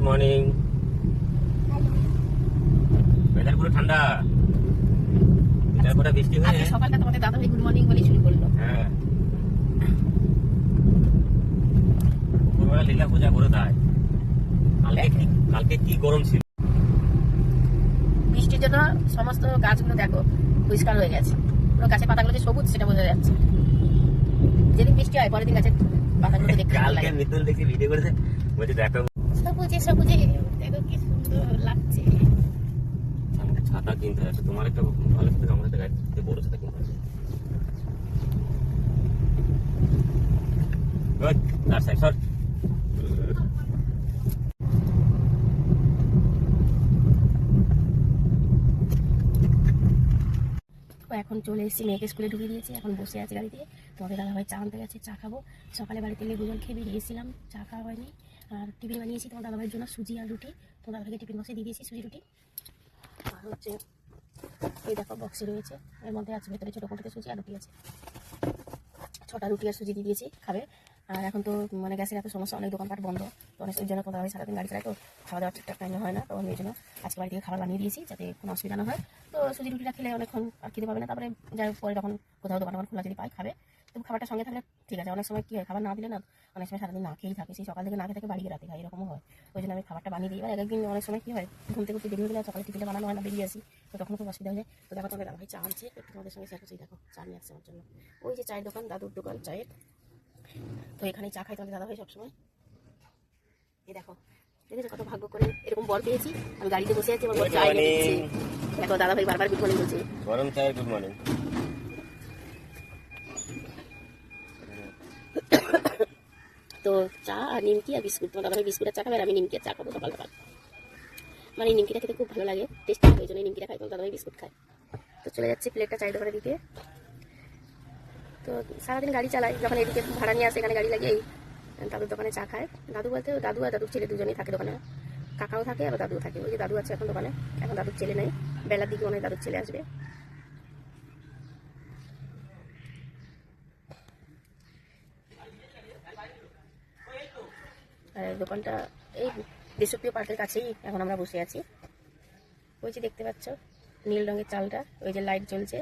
Morning. Weather পুরো ঠান্ডা, বিকাল পরে বৃষ্টি হয়ে সকালটা তোমাদের দাদা ভাই গুড মর্নিং বলে শুরু করলো। হ্যাঁ, উপরবেলা লীলা বোঝা করে দেয়। কালকে কি গরম ছিল। বৃষ্টির জন্য সমস্ত গাছগুলো দেখো পরিষ্কার হয়ে গেছে, পুরো গাছের পাতাগুলো যে সবুজ সেটা বোঝা যাচ্ছে। যেদিন বৃষ্টি হয় পরের দিন গাছের পাতাগুলো দেখতে ভালো লাগে। কালকে মিতুল দেখি ভিডিও করেছে, বলছে দেখো সবুজে সবুজে দেখো কি সুন্দর লাগছে। আমাকে ছাতা কিনতে আছে, তোমার একটা ভালো ছাতা, আমার একটা গাড়িতে বড় ছাতা কিনতে আছে। গুড, তার সাইড শট। এখন চলে এসেছি, মেয়েকে স্কুলে ঢুকিয়ে দিয়েছি, এখন বসে আছি গাড়িতে। তোমাদের দাদা ভাই চা আনতে গেছে, চা খাবো। সকালে বাড়িতে লেবু জল খেয়ে বেরিয়েছিলাম, চা খাওয়া হয়নি। আর টিফিন বানিয়েছি তোমার দাদা ভাইয়ের জন্য, সুজি আর রুটি। তোমার দাদা ভাইকে টিফিন বক্সে দিয়ে দিয়েছি সুজি রুটি। আর হচ্ছে এই দেখো বক্সে রয়েছে, এর মধ্যে আছে ভেতরে ছোটো কোটোতে সুজি আর রুটি আছে। 6টা রুটি আর সুজি দিয়ে দিয়েছি, খাবে। আর এখন তো মানে গ্যাসের এত সমস্যা, অনেক দোকানপাট বন্ধ, তো অনেক ওই জন্য তোমার দাদা ভাই সারাদিন গাড়ি চালায়, তো খাওয়া দাওয়ার ঠিকঠাক টাইমে হয় না। তো আমি এই জন্য আজকে বাড়ি থেকে খাবার বানিয়ে দিয়েছি যাতে কোনো অসুবিধা না হয়। তো সুজি রুটিটা খেলে অনেকক্ষণ আর খেতে পাবে না, তারপরে যাই পরে যখন কোথাও দোকান খোলা যদি পাই খাবে। তো খাবারটা সঙ্গে থাকলে ঠিক আছে। অনেক সময় কী হয়, খাবার না দিলে না, অনেক সময় সারাদিন না খেয়েই থাকে, সেই সকাল থেকে না খেয়ে থেকে বাড়ি রাতে খাই, এরকমও হয়। ওই জন্য আমি খাবারটা বানিয়ে দিই। এবার একদিন অনেক সময় কী হয়, ঘুম থেকে উঠতে দেরি হয়ে গেলে সকালে টিফিনটা বানানো হয় না, বেরিয়ে আসি, তো তখন খুব অসুবিধা হয়ে যায়। তো দেখো তোমাদের দাদা ভাই চা আনছে, একটু তোমাদের সঙ্গে শেয়ার করছি। দেখো চা নিয়ে আসছে আমার জন্য, ওই যে চায়ের দোকান, দাদুর দোকান চায়ের, তো এখানেই চা খাই তোমাদের দাদা ভাই সবসময়। এই দেখো, দেখেছো কত ভাগ্য করে এরকম বর পেয়েছি। আমি গাড়িতে বসে আছি, আমার বর চা এনে দিচ্ছে। দেখো দাদা ভাই বারবার গুড মর্নিং বলছে, গরম চায়ের গুড মর্নিং। তো চা আর নিমকি আর বিস্কুট। তোমার দাদা ভাই বিস্কুট আর চা খাবে, আর আমি নিমকি আর চা খাবো সকাল সকাল। মানে এই নিমকিটা খেতে খুব ভালো লাগে, টেস্টি লাগে, ওই জন্য নিমকিটা খাই, তোমার দাদা ভাই বিস্কুট খায়। তো চলে যাচ্ছি প্লেটটা চায়ের দোকানে দিতে। তো সারাদিন গাড়ি চালাই, যখন এদিকে ভাড়া নিয়ে আসে এখানে গাড়ি লাগিয়েই দাদুর দোকানে চা খায়। দাদু বলতে দাদু আর দাদুর ছেলে দুজনেই থাকে দোকানে, কাকাও থাকে আবার দাদুও থাকে। ওই যে দাদু আছে এখন দোকানে, এখন দাদুর ছেলে নেই, বেলার দিকে মনে হয় দাদুর ছেলে আসবে। আর এই দোকানটা এই দেশপ্রিয় পার্কের কাছেই এখন আমরা বসে আছি। ওই যে দেখতে পাচ্ছ নীল রঙের চালটা, ওই যে লাইট জ্বলছে,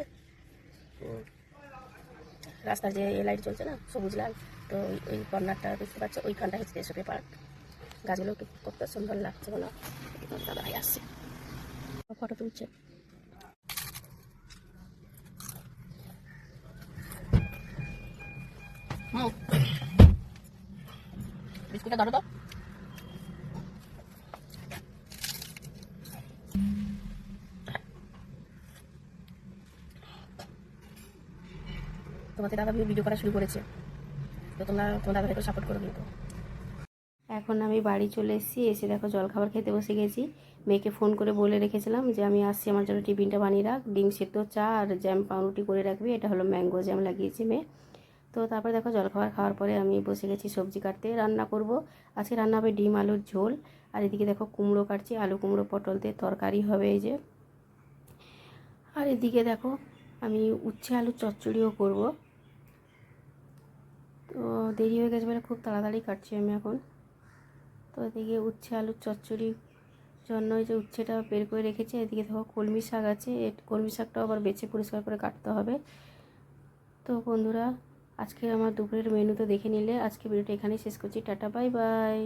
রাস্তার যে লাইট জ্বলছে না সবুজ লাল, তো ওই কর্নারটা দেখতে পাচ্ছ, ওইখানটা হচ্ছে দেশপ্রিয় পার্ক। গাছগুলো কত সুন্দর লাগছে বলো। দাদা ভাই আসছে, ফটো তুলছে। বিস্কুটটা ধরো তো। তোমাদের দাদা ভাই ভিডিও করা শুরু করেছে, তো তোমরা তোমার দাদা ভাইকে সাপোর্ট করো কিন্তু। এখন আমি বাড়ি চলে এসেছি, এসে দেখো জলখাবার খেতে বসে গেছি। মেয়েকে ফোন করে বলে রেখেছিলাম যে আমি আসছি, আমার জন্য টিফিনটা বানিয়ে রাখ, ডিম সেদ্ধ, চা আর জ্যাম পাউরুটি করে রাখবি। এটা হলো ম্যাঙ্গো জ্যাম লাগিয়েছি মেয়ে। তো তারপরে দেখো জলখাবার খাওয়ার পরে আমি বসে গেছি সবজি কাটতে, রান্না করব। আজকে রান্না হবে ডিম আলুর ঝোল, আর এদিকে দেখো কুমড়ো কাটছি, আলু কুমড়ো পটল দিয়ে তরকারি হবে এই যে। আর এদিকে দেখো আমি উচ্ছে আলুর চচ্চড়িও করব। তো দেরি হয়ে গেছে বলে খুব তাড়াতাড়ি কাটছি আমি এখন। তো এদিকে উচ্ছে আলুর চচ্চড়ির জন্য এই যে উচ্ছেটা বের করে রেখেছি। এদিকে দেখো কলমি শাক আছে, কলমি শাকটাও আবার বেছে পরিষ্কার করে কাটতে হবে। তো বন্ধুরা আজকে আমার দুপুরের মেনু তো দেখে নিলে, আজকে ভিডিওটা এখানেই শেষ করছি। Tata bye bye.